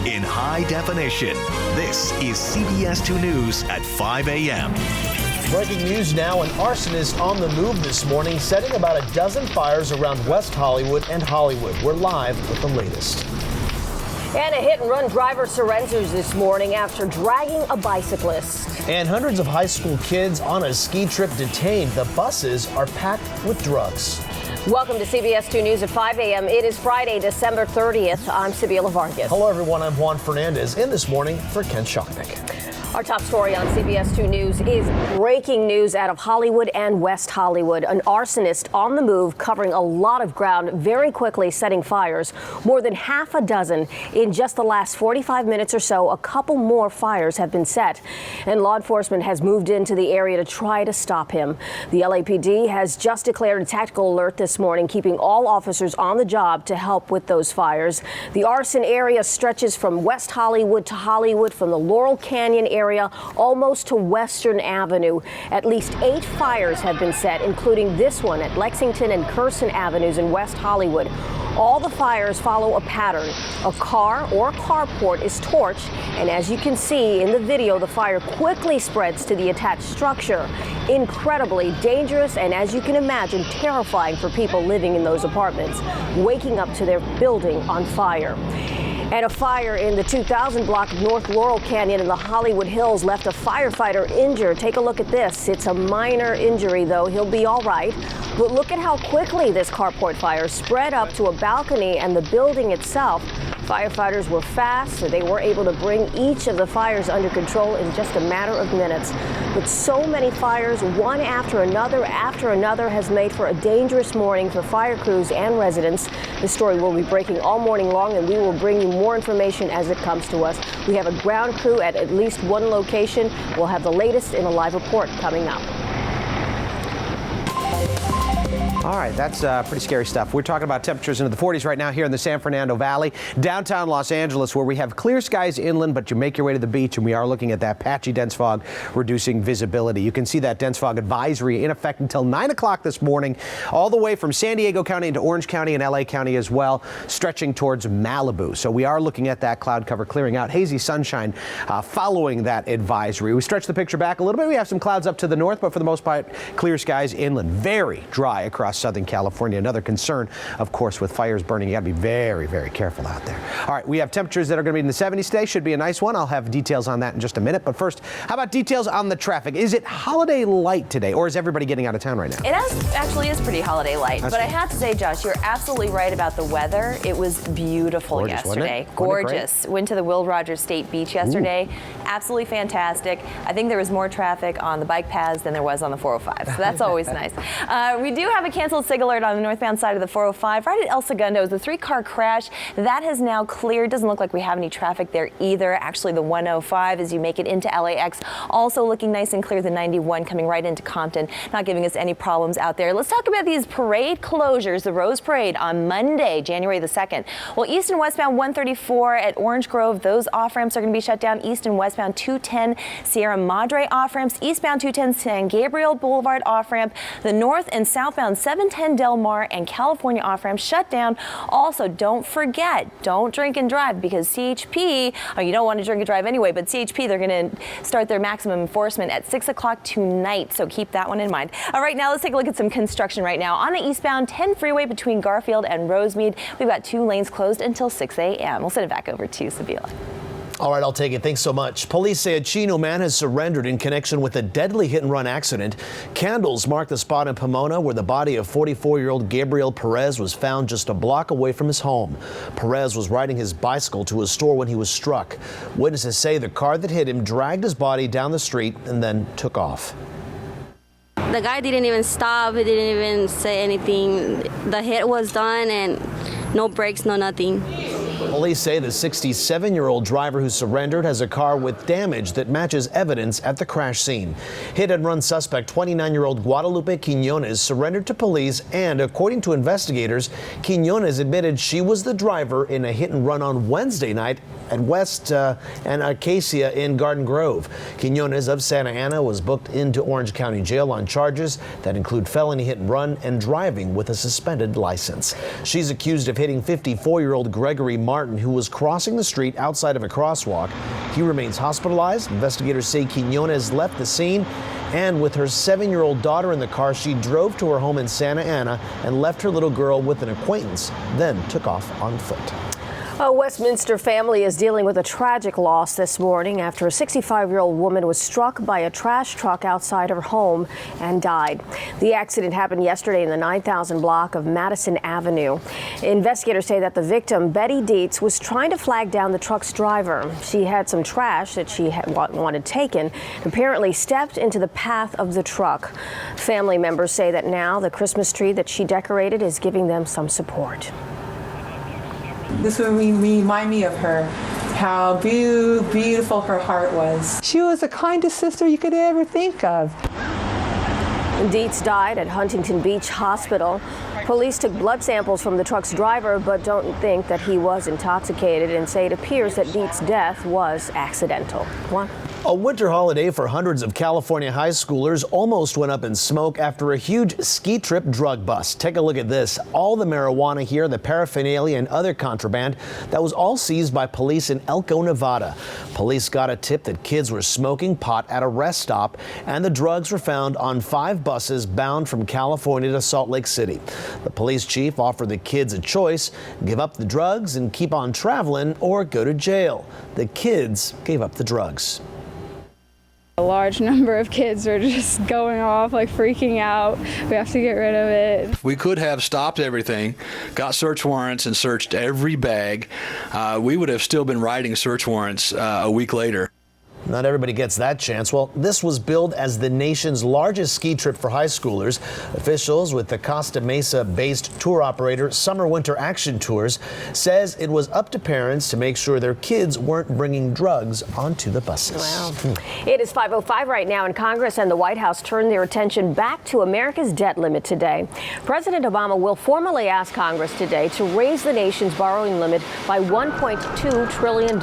in high definition. This is CBS2 News at 5 a.m. Breaking news now, an arsonist on the move this morning, setting about a dozen fires around West Hollywood and Hollywood. We're live with the latest. And a hit-and-run driver surrenders this morning after dragging a bicyclist. And hundreds of high school kids on a ski trip detained. The buses are packed with drugs. Welcome to CBS2 News at 5 a.m. It is Friday, December 30th. I'm Sibila Vargas. Hello, everyone. I'm Juan Fernandez. In this morning for Ken Shocknick. Our top story on CBS2 News is breaking news out of Hollywood and West Hollywood. An arsonist on the move, covering a lot of ground, very quickly setting fires. More than half a dozen in just the last 45 minutes or so. A couple more fires have been set, and law enforcement has moved into the area to try to stop him. The LAPD has just declared a tactical alert this morning, keeping all officers on the job to help with those fires. The arson area stretches from West Hollywood to Hollywood, from the Laurel Canyon area almost to Western Avenue. At least 8 fires have been set, including this one at Lexington and Curson Avenues in West Hollywood. All the fires follow a pattern. A car or carport is torched, and as you can see in the video, the fire quickly spreads to the attached structure. Incredibly dangerous and, as you can imagine, terrifying for people living in those apartments, waking up to their building on fire. And a fire in the 2000 block of North Laurel Canyon in the Hollywood Hills left a firefighter injured. Take a look at this. It's a minor injury, though. He'll be all right. But look at how quickly this carport fire spread up to a balcony and the building itself. Firefighters were fast, so they were able to bring each of the fires under control in just a matter of minutes. But so many fires, one after another, has made for a dangerous morning for fire crews and residents. This story will be breaking all morning long, and we will bring you more information as it comes to us. We have a ground crew at least one location. We'll have the latest in a live report coming up. All right, that's pretty scary stuff. We're talking about temperatures into the 40s right now here in the San Fernando Valley, downtown Los Angeles, where we have clear skies inland, but you make your way to the beach, and we are looking at that patchy dense fog reducing visibility. You can see that dense fog advisory in effect until 9 o'clock this morning, all the way from San Diego County into Orange County and LA County as well, stretching towards Malibu. So we are looking at that cloud cover clearing out, hazy sunshine following that advisory. We stretch the picture back a little bit. We have some clouds up to the north, but for the most part, clear skies inland. Very dry across Southern California. Another concern, of course, with fires burning. You got to be very, very careful out there. All right, we have temperatures that are going to be in the 70s today. Should be a nice one. I'll have details on that in just a minute. But first, how about details on the traffic? Is it holiday light today, or is everybody getting out of town right now? It actually is pretty holiday light. But I have to say, Josh, you're absolutely right about the weather. It was beautiful yesterday. Gorgeous. Went to the Will Rogers State Beach yesterday. Ooh. Absolutely fantastic. I think there was more traffic on the bike paths than there was on the 405. So that's always nice. We do have a canceled signal alert on the northbound side of the 405 right at El Segundo. It was a 3-car crash that has now cleared. Doesn't look like we have any traffic there either. Actually, the 105 as you make it into LAX also looking nice and clear. The 91 coming right into Compton, not giving us any problems out there. Let's talk about these parade closures. The Rose Parade on Monday, January the 2nd. Well, east and westbound 134 at Orange Grove, those off ramps are going to be shut down. East and westbound 210 Sierra Madre off ramps. Eastbound 210 San Gabriel Boulevard off ramp. The north and southbound 710 Del Mar and California off-ramp shut down. Also, don't forget, don't drink and drive, because CHP, you don't want to drink and drive anyway, but CHP, they're going to start their maximum enforcement at 6 o'clock tonight, so keep that one in mind. All right, now let's take a look at some construction right now. On the eastbound 10 freeway between Garfield and Rosemead, we've got 2 lanes closed until 6 a.m. We'll send it back over to Sibila. All right, I'll take it. Thanks so much. Police say a Chino man has surrendered in connection with a deadly hit-and-run accident. Candles mark the spot in Pomona where the body of 44-year-old Gabriel Perez was found just a block away from his home. Perez was riding his bicycle to a store when he was struck. Witnesses say the car that hit him dragged his body down the street and then took off. The guy didn't even stop. He didn't even say anything. The hit was done and no brakes, no nothing. Police say the 67-year-old driver who surrendered has a car with damage that matches evidence at the crash scene. Hit-and-run suspect 29-year-old Guadalupe Quiñones surrendered to police, and according to investigators, Quiñones admitted she was the driver in a hit-and-run on Wednesday night at West and Acacia in Garden Grove. Quinones of Santa Ana was booked into Orange County Jail on charges that include felony hit and run and driving with a suspended license. She's accused of hitting 54-year-old Gregory Martin, who was crossing the street outside of a crosswalk. He remains hospitalized. Investigators say Quinones left the scene, and with her 7-year-old daughter in the car, she drove to her home in Santa Ana and left her little girl with an acquaintance, then took off on foot. A Westminster family is dealing with a tragic loss this morning after a 65-year-old woman was struck by a trash truck outside her home and died. The accident happened yesterday in the 9000 block of Madison Avenue. Investigators say that the victim, Betty Dietz, was trying to flag down the truck's driver. She had some trash that she wanted taken, apparently stepped into the path of the truck. Family members say that now the Christmas tree that she decorated is giving them some support. This would remind me of her, how beautiful her heart was. She was the kindest sister you could ever think of. Dietz died at Huntington Beach Hospital. Police took blood samples from the truck's driver, but don't think that he was intoxicated and say it appears that Dietz's death was accidental. Juan? A winter holiday for hundreds of California high schoolers almost went up in smoke after a huge ski trip drug bust. Take a look at this. All the marijuana here, the paraphernalia and other contraband, that was all seized by police in Elko, Nevada. Police got a tip that kids were smoking pot at a rest stop, and the drugs were found on 5 buses bound from California to Salt Lake City. The police chief offered the kids a choice: give up the drugs and keep on traveling, or go to jail. The kids gave up the drugs. A large number of kids are just going off, like freaking out. We have to get rid of it. We could have stopped everything, got search warrants and searched every bag. We would have still been writing search warrants a week later. Not everybody gets that chance. Well, this was billed as the nation's largest ski trip for high schoolers. Officials with the Costa Mesa-based tour operator Summer Winter Action Tours says it was up to parents to make sure their kids weren't bringing drugs onto the buses. Wow. It is 5:05 right now, and Congress and the White House turn their attention back to America's debt limit today. President Obama will formally ask Congress today to raise the nation's borrowing limit by $1.2 trillion.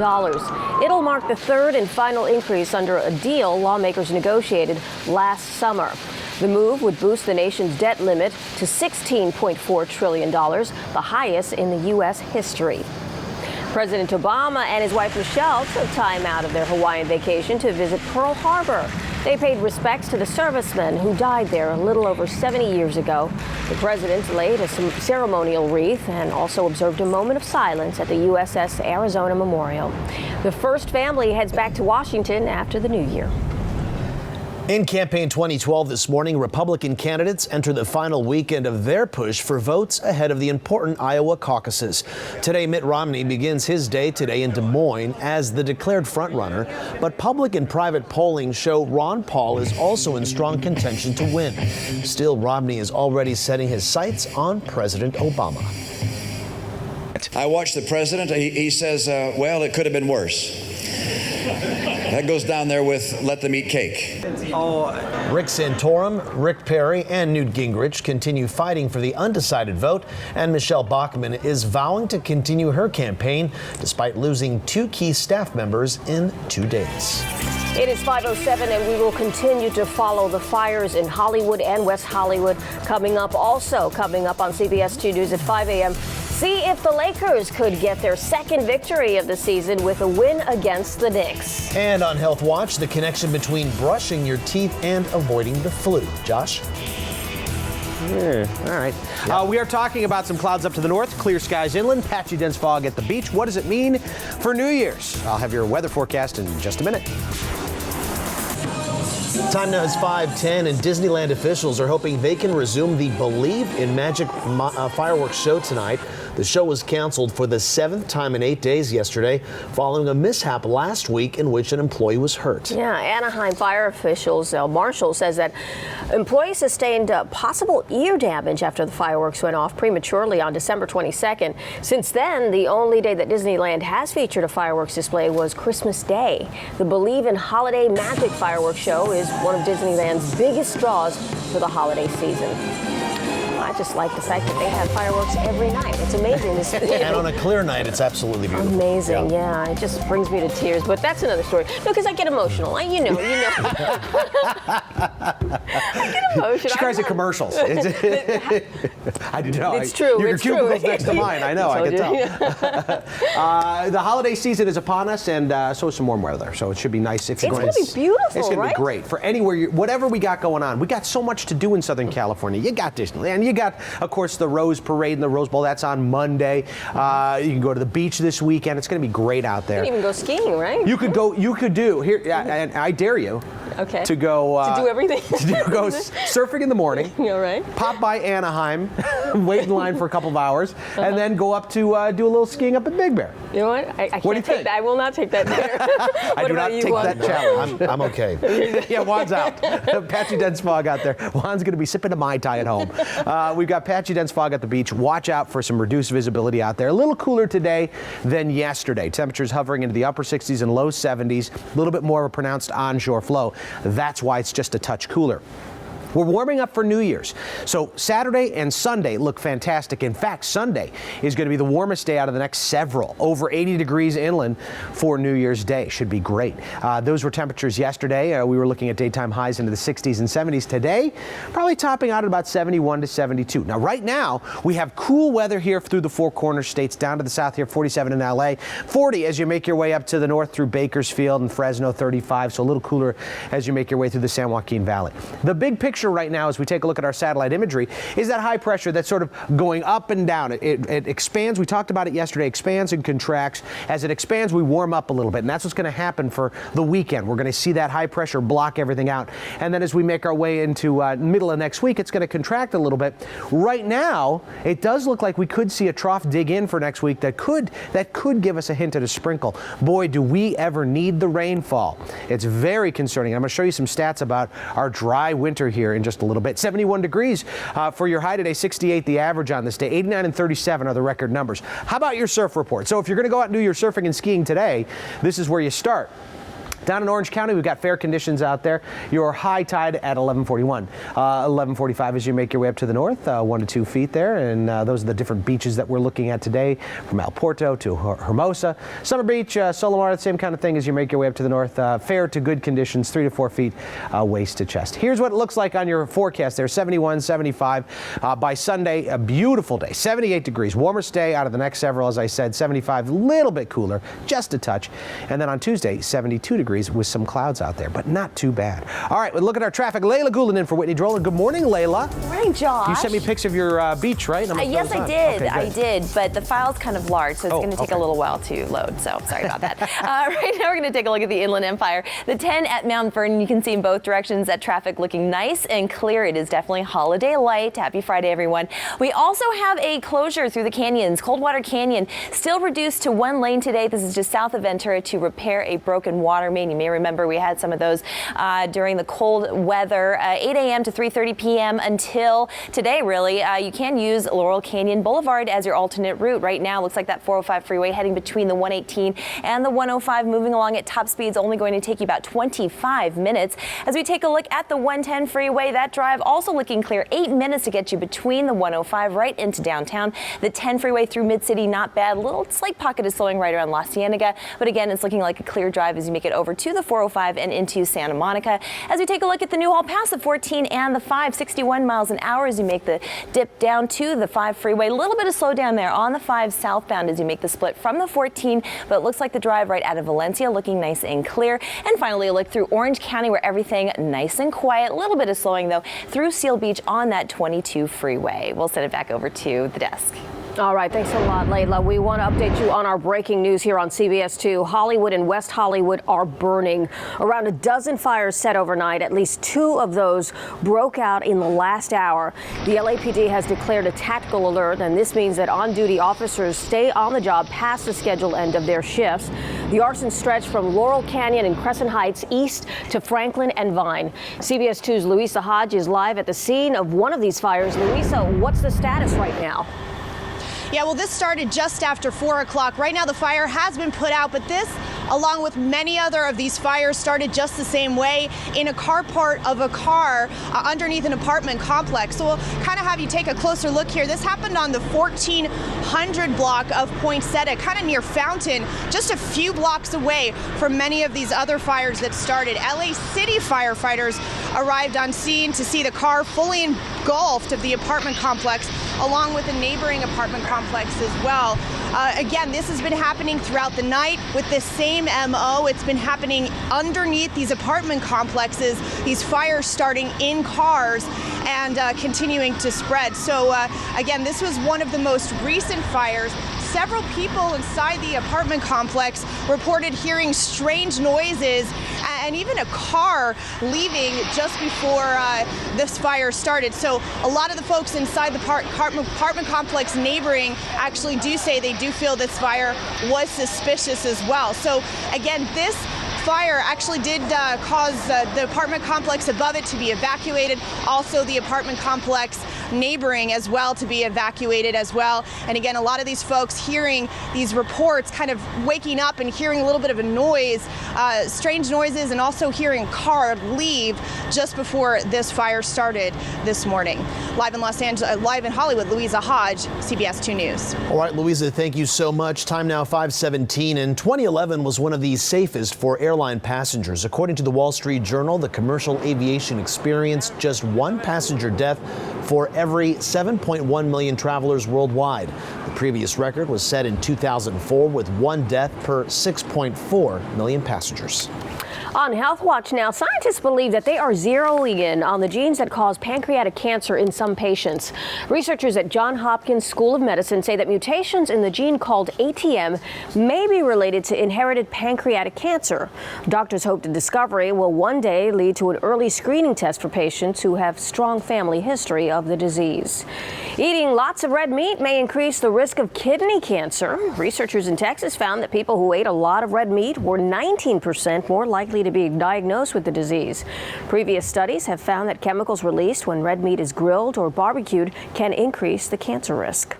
It'll mark the third and final increase under a deal lawmakers negotiated last summer. The move would boost the nation's debt limit to $16.4 trillion, the highest in the U.S. history. President Obama and his wife Michelle took time out of their Hawaiian vacation to visit Pearl Harbor. They paid respects to the servicemen who died there a little over 70 years ago. The president laid a ceremonial wreath and also observed a moment of silence at the USS Arizona Memorial. The first family heads back to Washington after the new year. In campaign 2012 this morning, Republican candidates enter the final weekend of their push for votes ahead of the important Iowa caucuses. Today, Mitt Romney begins his day today in Des Moines as the declared frontrunner, but public and private polling show Ron Paul is also in strong contention to win. Still, Romney is already setting his sights on President Obama. I watched the president. He says, well, it could have been worse. That goes down there with let them eat cake. Rick Santorum, Rick Perry, and Newt Gingrich continue fighting for the undecided vote, and Michelle Bachmann is vowing to continue her campaign despite losing 2 key staff members in 2 days. It is 5:07, and we will continue to follow the fires in Hollywood and West Hollywood. Coming up on CBS2 News at 5 a.m. See if the Lakers could get their second victory of the season with a win against the Knicks. And on Health Watch, the connection between brushing your teeth and avoiding the flu. Josh? Yeah, all right. We are talking about some clouds up to the north, clear skies inland, patchy dense fog at the beach. What does it mean for New Year's? I'll have your weather forecast in just a minute. Time now is 5:10, and Disneyland officials are hoping they can resume the Believe in Magic fireworks show tonight. The show was canceled for the 7th time in 8 days yesterday, following a mishap last week in which an employee was hurt. Yeah, Anaheim fire officials, Marshall says that employees sustained possible ear damage after the fireworks went off prematurely on December 22nd. Since then, the only day that Disneyland has featured a fireworks display was Christmas Day. The Believe in Holiday Magic fireworks show is one of Disneyland's biggest draws for the holiday season. I just like the fact that they have fireworks every night. It's amazing. And on a clear night, it's absolutely beautiful. Amazing, yeah. It just brings me to tears. But that's another story. No, because I get emotional. You know. I get emotional. She cries at commercials. I do know. It's true. Your cubicle's next to mine. I know. I can tell. The holiday season is upon us, and so is some warm weather. So it should be nice if you're going. It's going to be beautiful, It's going right? to be great for anywhere, whatever we got going on. We got so much to do in Southern California. You got Disneyland. You got, of course, the Rose Parade and the Rose Bowl. That's on Monday. You can go to the beach this weekend. It's going to be great out there. You can even go skiing, right? You could go. You could do here. And I dare you. Okay. To go. To do everything. To go surfing in the morning. All right. Pop by Anaheim, wait in line for a couple of hours, and then go up to do a little skiing up at Big Bear. You know what? I can't What do you take think? that. I will not take that there. I do not take that challenge. I'm okay. Yeah, Juan's out. Patchy dense fog out there. Juan's going to be sipping a Mai Tai at home. We've got patchy dense fog at the beach. Watch out for some reduced visibility out there. A little cooler today than yesterday. Temperatures hovering into the upper 60s and low 70s. A little bit more of a pronounced onshore flow. That's why it's just a touch cooler. We're warming up for New Year's. So Saturday and Sunday look fantastic. In fact, Sunday is going to be the warmest day out of the next several. Over 80 degrees inland for New Year's Day. Should be great. Those were temperatures yesterday. We were looking at daytime highs into the 60s and 70s. Today, probably topping out at about 71 to 72. Now, right now, we have cool weather here through the Four Corners states, down to the south here, 47 in LA, 40 as you make your way up to the north through Bakersfield and Fresno, 35. So a little cooler as you make your way through the San Joaquin Valley. The big picture right now, as we take a look at our satellite imagery, is that high pressure that's sort of going up and down. It expands. We talked about it yesterday. Expands and contracts. As it expands, we warm up a little bit, and that's what's going to happen for the weekend. We're going to see that high pressure block everything out, and then as we make our way into middle of next week, it's going to contract a little bit. Right now, it does look like we could see a trough dig in for next week that could give us a hint at a sprinkle. Boy, do we ever need the rainfall. It's very concerning. I'm going to show you some stats about our dry winter here in just a little bit. 71 degrees for your high today, 68 the average on this day. 89 and 37 are the record numbers. How about your surf report? So if you're going to go out and do your surfing and skiing today, this is where you start. Down in Orange County, we've got fair conditions out there. Your high tide at 11:41. 11:45 as you make your way up to the north, 1 to 2 feet there. And those are the different beaches that we're looking at today, from El Porto to Hermosa. Summer Beach, Solomar, the same kind of thing as you make your way up to the north. Fair to good conditions, 3 to 4 feet waist to chest. Here's what it looks like on your forecast there, 71, 75. By Sunday, a beautiful day, 78 degrees. Warmest day out of the next several, as I said, 75, a little bit cooler, just a touch. And then on Tuesday, 72 degrees with some clouds out there, but not too bad. All right, we'll look at our traffic. Leyla Gulen in for Whitney Drolan. Good morning, Layla. Good morning, Josh. You sent me pics of your beach, right? Yes, I did. Okay, I did, but the file's kind of large, so it's going to take a little while to load, so sorry about that. Right now, we're going to take a look at the Inland Empire. The 10 at Mount Vernon, you can see in both directions that traffic looking nice and clear. It is definitely holiday light. Happy Friday, everyone. We also have a closure through the canyons. Coldwater Canyon still reduced to 1 lane today. This is just south of Ventura to repair a broken water main. You may remember we had some of those during the cold weather, 8 a.m. to 3:30 p.m. until today, really. You can use Laurel Canyon Boulevard as your alternate route. Right now, looks like that 405 freeway heading between the 118 and the 105, moving along at top speeds, only going to take you about 25 minutes. As we take a look at the 110 freeway, that drive also looking clear, 8 minutes to get you between the 105 right into downtown. The 10 freeway through Mid-City, not bad. A little slight pocket of slowing right around La Cienega, but again, it's looking like a clear drive as you make it over to the 405 and into Santa Monica. As we take a look at the Newhall Pass, the 14 and the 5, 61 miles an hour as you make the dip down to the 5 freeway. A little bit of slowdown there on the 5 southbound as you make the split from the 14, but it looks like the drive right out of Valencia looking nice and clear. And finally, a look through Orange County where everything nice and quiet. A little bit of slowing though through Seal Beach on that 22 freeway. We'll send it back over to the desk. All right, thanks a lot, Layla. We want to update you on our breaking news here on CBS2. Hollywood and West Hollywood are burning. Around a dozen fires set overnight. At least 2 of those broke out in the last hour. The LAPD has declared a tactical alert, and this means that on-duty officers stay on the job past the scheduled end of their shifts. The arson stretched from Laurel Canyon and Crescent Heights east to Franklin and Vine. CBS2's Louisa Hodge is live at the scene of one of these fires. Louisa, what's the status right now? Yeah, well, this started just after 4 o'clock. Right now, the fire has been put out, but this along with many other of these fires, started just the same way in a carport of a car underneath an apartment complex. So we'll kind of have you take a closer look here. This happened on the 1400 block of Poinsettia, kind of near Fountain, just a few blocks away from many of these other fires that started. LA City firefighters arrived on scene to see the car fully engulfed of the apartment complex, along with a neighboring apartment complex as well. Again, this has been happening throughout the night with the same MO. It's been happening underneath these apartment complexes, these fires starting in cars and continuing to spread. So again, this was one of the most recent fires. Several people inside the apartment complex reported hearing strange noises and even a car leaving just before this fire started. So a lot of the folks inside the apartment complex neighboring actually do say they do feel this fire was suspicious as well. So again, this fire actually did cause the apartment complex above it to be evacuated, also the apartment complex neighboring as well to be evacuated as well. And again, a lot of these folks hearing these reports, kind of waking up and hearing a little bit of a noise, strange noises, and also hearing a car leave just before this fire started this morning. Live in Hollywood, Louisa Hodge, CBS 2 News. All right, Louisa, thank you so much. Time now 5:17, and 2011 was one of the safest for airline passengers. According to the Wall Street Journal, the commercial aviation experienced just one passenger death for every 7.1 million travelers worldwide. The previous record was set in 2004 with one death per 6.4 million passengers. On Health Watch now, scientists believe that they are zeroing in on the genes that cause pancreatic cancer in some patients. Researchers at Johns Hopkins School of Medicine say that mutations in the gene called ATM may be related to inherited pancreatic cancer. Doctors hope the discovery will one day lead to an early screening test for patients who have strong family history of the disease. Eating lots of red meat may increase the risk of kidney cancer. Researchers in Texas found that people who ate a lot of red meat were 19% more likely to be diagnosed with the disease. Previous studies have found that chemicals released when red meat is grilled or barbecued can increase the cancer risk.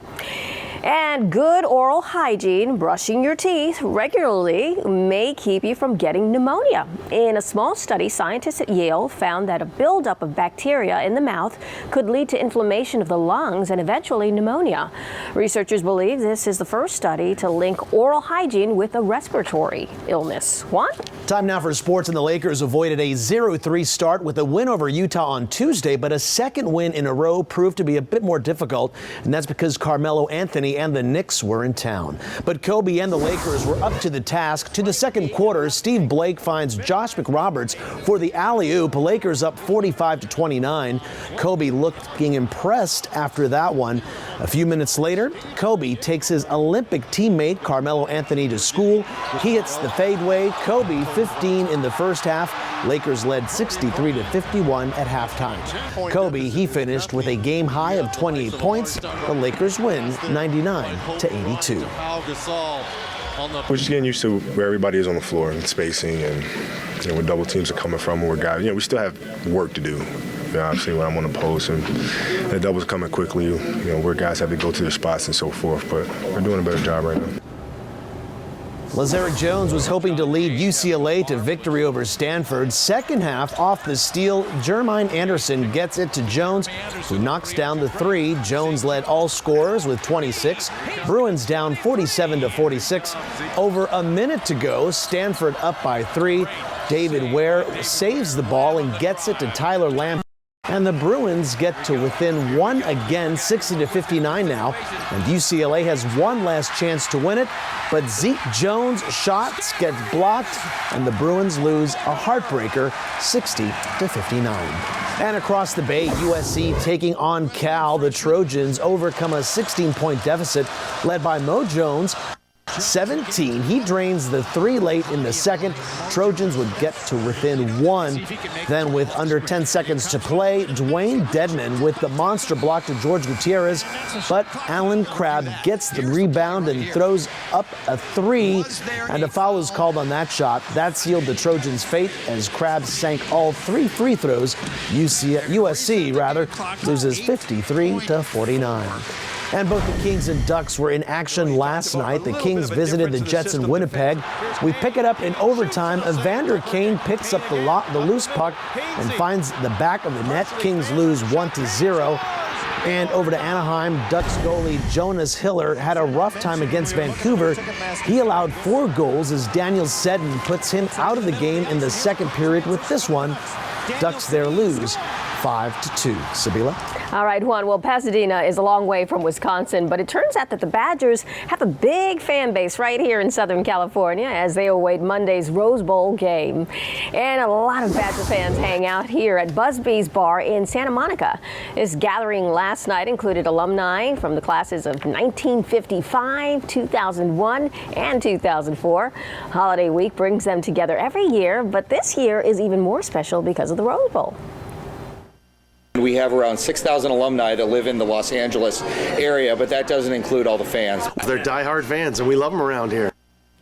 And good oral hygiene, brushing your teeth regularly, may keep you from getting pneumonia. In a small study, scientists at Yale found that a buildup of bacteria in the mouth could lead to inflammation of the lungs and eventually pneumonia. Researchers believe this is the first study to link oral hygiene with a respiratory illness. Juan? Time now for sports, and the Lakers avoided a 0-3 start with a win over Utah on Tuesday, but a second win in a row proved to be a bit more difficult, and that's because Carmelo Anthony and the Knicks were in town. But Kobe and the Lakers were up to the task. To the second quarter, Steve Blake finds Josh McRoberts for the alley-oop. Lakers up 45-29. Kobe looking impressed after that one. A few minutes later, Kobe takes his Olympic teammate Carmelo Anthony to school. He hits the fadeaway. Kobe 15 in the first half. Lakers led 63-51 at halftime. Kobe, he finished with a game high of 28 points. The Lakers win 99-82. We're just getting used to where everybody is on the floor and spacing, and where double teams are coming from, and where guys, we still have work to do. Obviously, when I'm on the post and the doubles coming quickly, where guys have to go to their spots and so forth. But we're doing a better job right now. Lazarick Jones was hoping to lead UCLA to victory over Stanford. Second half, off the steal, Jermaine Anderson gets it to Jones, who knocks down the three. Jones led all scorers with 26. Bruins down 47-46. Over a minute to go, Stanford up by 3. David Ware saves the ball and gets it to Tyler Lamb. And the Bruins get to within one again, 60-59 now. And UCLA has one last chance to win it, but Zeke Jones' shots get blocked, and the Bruins lose a heartbreaker, 60-59. And across the bay, USC taking on Cal. The Trojans overcome a 16-point deficit led by Mo Jones. 17. He drains the three late in the second. Trojans would get to within one. Then with under 10 seconds to play, Dwayne Dedman with the monster block to George Gutierrez, but Allen Crabbe gets the rebound and throws up a three, and a foul is called on that shot. That sealed the Trojans' fate as Crabbe sank all 3 free throws. USC loses 53-49. And both the Kings and Ducks were in action last night. The Kings visited the Jets in Winnipeg. We pick it up in overtime. Evander Kane picks up the loose puck and finds the back of the net. Kings lose 1-0. And over to Anaheim, Ducks goalie Jonas Hiller had a rough time against Vancouver. He allowed 4 goals as Daniel Seddon puts him out of the game in the second period with this one. Ducks there lose 5-2. Sibila? All right, Juan. Well, Pasadena is a long way from Wisconsin, but it turns out that the Badgers have a big fan base right here in Southern California as they await Monday's Rose Bowl game. And a lot of Badger fans hang out here at Busby's Bar in Santa Monica. This gathering last night included alumni from the classes of 1955, 2001, and 2004. Holiday week brings them together every year, but this year is even more special because of the Rose Bowl. We have around 6,000 alumni that live in the Los Angeles area, but that doesn't include all the fans. They're diehard fans, and we love them around here.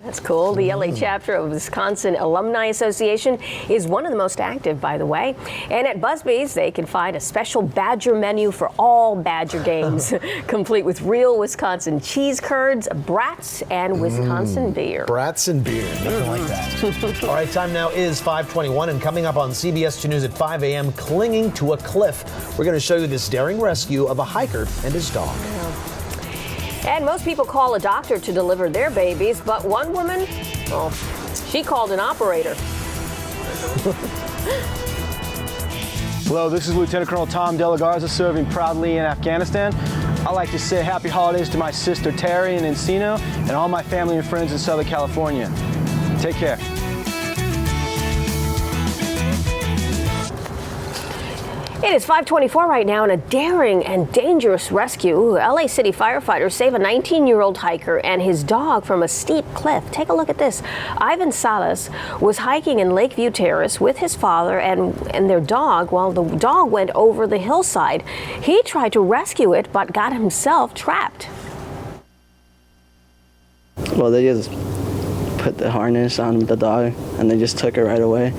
That's cool. The LA chapter of Wisconsin Alumni Association is one of the most active, by the way. And at Busby's, they can find a special Badger menu for all Badger games, complete with real Wisconsin cheese curds, brats, and Wisconsin beer. Brats and beer. Nothing like that. All right, time now is 5:21, and coming up on CBS2 News at 5 a.m., clinging to a cliff. We're going to show you this daring rescue of a hiker and his dog. And most people call a doctor to deliver their babies, but one woman, well, she called an operator. Hello, this is Lieutenant Colonel Tom De La Garza, serving proudly in Afghanistan. I'd like to say happy holidays to my sister Terry in Encino and all my family and friends in Southern California. Take care. It is 5:24 right now, and a daring and dangerous rescue. LA City firefighters save a 19-year-old hiker and his dog from a steep cliff. Take a look at this. Ivan Salas was hiking in Lakeview Terrace with his father and their dog while the dog went over the hillside. He tried to rescue it, but got himself trapped. Well, they just put the harness on the dog, and they just took it right away.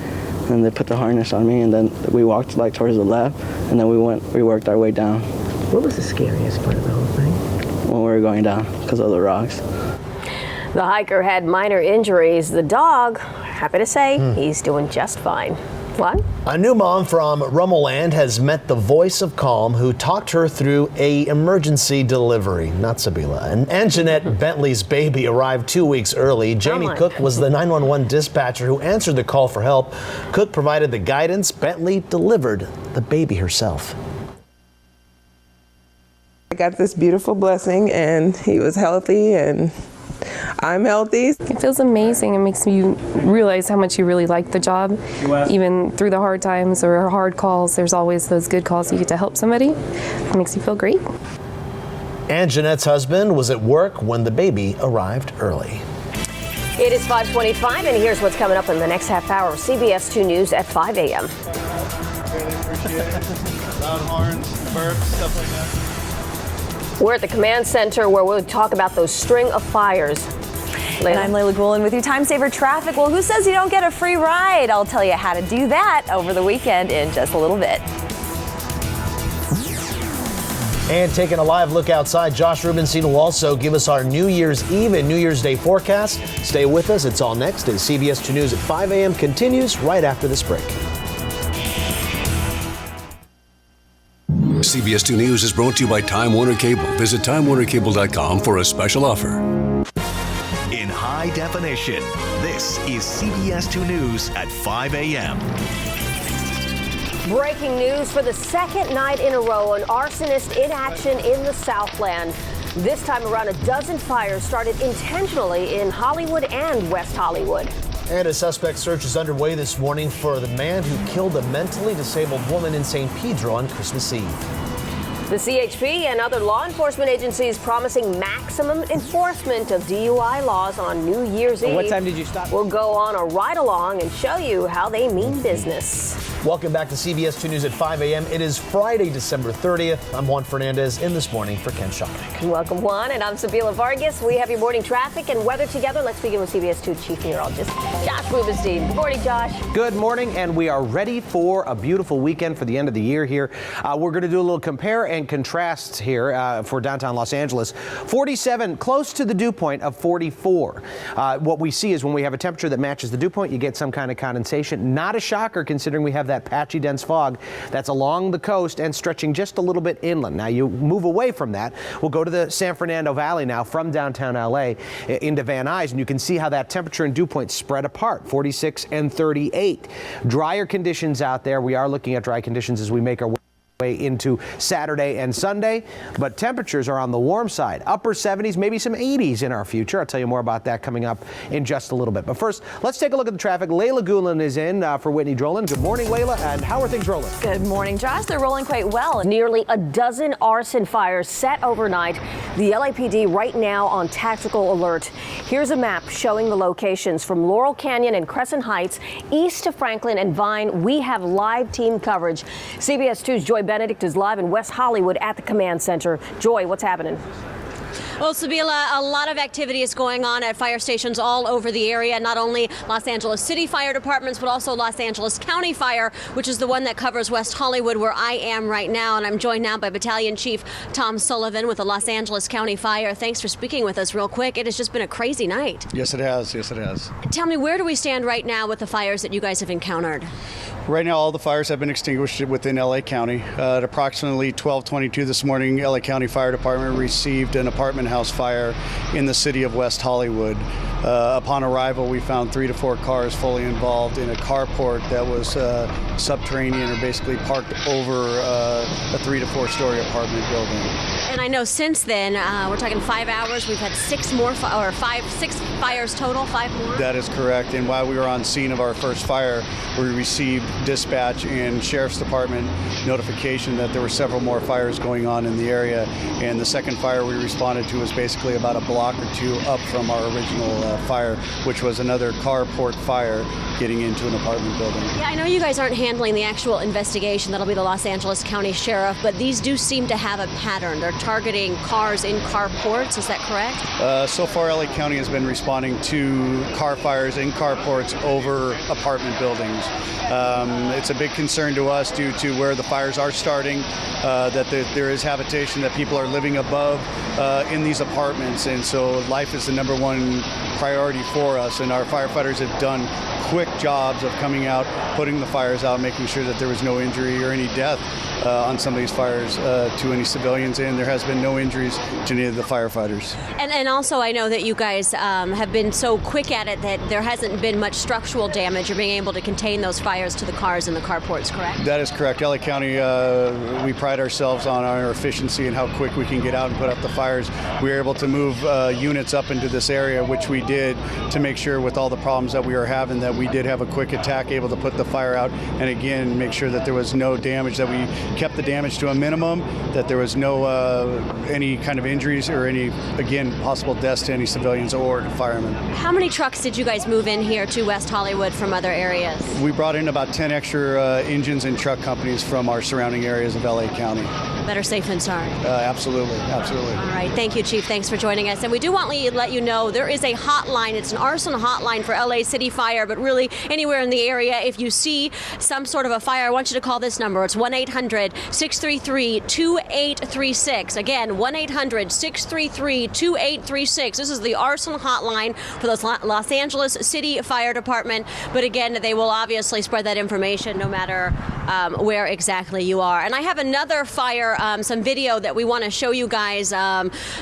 And they put the harness on me, and then we walked like towards the left, and then we worked our way down. What was the scariest part of the whole thing? When we were going down because of the rocks. The hiker had minor injuries. The dog, happy to say, he's doing just fine. What? A new mom from Rummelland has met the voice of calm who talked her through a emergency delivery. Not Sibila. And Jeanette Bentley's baby arrived 2 weeks early. Jamie Cook was the 911 dispatcher who answered the call for help. Cook provided the guidance. Bentley delivered the baby herself. I got this beautiful blessing, and he was healthy, and I'm healthy. It feels amazing. It makes you realize how much you really like the job. Even through the hard times or hard calls, there's always those good calls you get to help somebody. It makes you feel great. And Jeanette's husband was at work when the baby arrived early. It is 5:25, and here's what's coming up in the next half hour of CBS2 News at 5 a.m. Really appreciate it. Loud horns, burps, stuff like that. We're at the command center where we'll talk about those string of fires. And I'm Leyla Gulen with your Time Saver Traffic. Well, who says you don't get a free ride? I'll tell you how to do that over the weekend in just a little bit. And taking a live look outside, Josh Rubenstein will also give us our New Year's Eve and New Year's Day forecast. Stay with us. It's all next as CBS2 News at 5 a.m. continues right after this break. CBS2 News is brought to you by Time Warner Cable. Visit TimeWarnerCable.com for a special offer. In high definition, this is CBS2 News at 5 a.m. Breaking news for the second night in a row, an arsonist in action in the Southland. This time around, a dozen fires started intentionally in Hollywood and West Hollywood. And a suspect search is underway this morning for the man who killed a mentally disabled woman in St. Pedro on Christmas Eve. The CHP and other law enforcement agencies promising maximum enforcement of DUI laws on New Year's Eve. What time did you stop? We'll go on a ride along and show you how they mean business. Welcome back to CBS 2 News at 5 a.m. It is Friday, December 30th. I'm Juan Fernandez in This Morning for Ken Shopnick. Welcome, Juan, and I'm Sibila Vargas. We have your morning traffic and weather together. Let's begin with CBS 2 Chief Meteorologist Josh Rubenstein. Good morning, Josh. Good morning, and we are ready for a beautiful weekend for the end of the year here. We're going to do a little compare and contrast here for downtown Los Angeles. 47, close to the dew point of 44. What we see is when we have a temperature that matches the dew point, you get some kind of condensation. Not a shocker considering we have that patchy dense fog that's along the coast and stretching just a little bit inland. Now you move away from that. We'll go to the San Fernando Valley now from downtown LA into Van Nuys, and you can see how that temperature and dew point spread apart, 46 and 38. Drier conditions out there. We are looking at dry conditions as we make our way into Saturday and Sunday, but temperatures are on the warm side. Upper 70s, maybe some 80s in our future. I'll tell you more about that coming up in just a little bit. But first, let's take a look at the traffic. Leyla Gulen is in for Whitney Drolan. Good morning, Leyla, and how are things rolling? Good morning, Josh. They're rolling quite well. Nearly a dozen arson fires set overnight. The LAPD right now on tactical alert. Here's a map showing the locations from Laurel Canyon and Crescent Heights east to Franklin and Vine. We have live team coverage. CBS 2's Joy Benedict is live in West Hollywood at the command center. Joy, what's happening? Well, Sibila, a lot of activity is going on at fire stations all over the area, not only Los Angeles City Fire Departments, but also Los Angeles County Fire, which is the one that covers West Hollywood, where I am right now. And I'm joined now by Battalion Chief Tom Sullivan with the Los Angeles County Fire. Thanks for speaking with us real quick. It has just been a crazy night. Yes, it has. Yes, it has. Tell me, where do we stand right now with the fires that you guys have encountered? Right now, all the fires have been extinguished within LA County. At approximately 12:22 this morning, LA County Fire Department received an apartment house fire in the city of West Hollywood. Upon arrival, we found 3 to 4 cars fully involved in a carport that was subterranean, or basically parked over a 3 to 4 story apartment building. And I know since then, we're talking 5 hours, we've had 6 fires total, 5 more? That is correct. And while we were on scene of our first fire, we received dispatch and Sheriff's Department notification that there were several more fires going on in the area. And the second fire we responded to was basically about a block or 2 up from our original fire, which was another carport fire getting into an apartment building. Yeah, I know you guys aren't handling the actual investigation. That'll be the Los Angeles County Sheriff, but these do seem to have a pattern. They're targeting cars in carports. Is that correct? So far, LA County has been responding to car fires in carports over apartment buildings. It's a big concern to us due to where the fires are starting, that there is habitation, that people are living above in these apartments, and so life is the number one priority for us, and our firefighters have done quick jobs of coming out, putting the fires out, making sure that there was no injury or any death on some of these fires to any civilians, and there has been no injuries to any of the firefighters. And also, I know that you guys have been so quick at it that there hasn't been much structural damage or being able to contain those fires to the cars in the carports, correct? That is correct. LA County, we pride ourselves on our efficiency and how quick we can get out and put out the fires. We were able to move units up into this area, which we did to make sure with all the problems that we were having that we did have a quick attack, able to put the fire out, and again, make sure that there was no damage, that we kept the damage to a minimum, that there was no any kind of injuries or any, again, possible deaths to any civilians or firemen. How many trucks did you guys move in here to West Hollywood from other areas? We brought in about 10 extra engines and truck companies from our surrounding areas of LA County. Better safe than sorry. Absolutely, absolutely. All right, thank you, Chief. Thanks for joining us. And we do want to let you know there is a hotline. It's an arson hotline for LA City Fire, but really anywhere in the area. If you see some sort of a fire, I want you to call this number. It's 1-800-633-2836. Again, 1-800-633-2836. This is the arson hotline for the Los Angeles City Fire Department. But again, they will obviously spread that information no matter where exactly you are. And I have another fire, some video that we want to show you guys,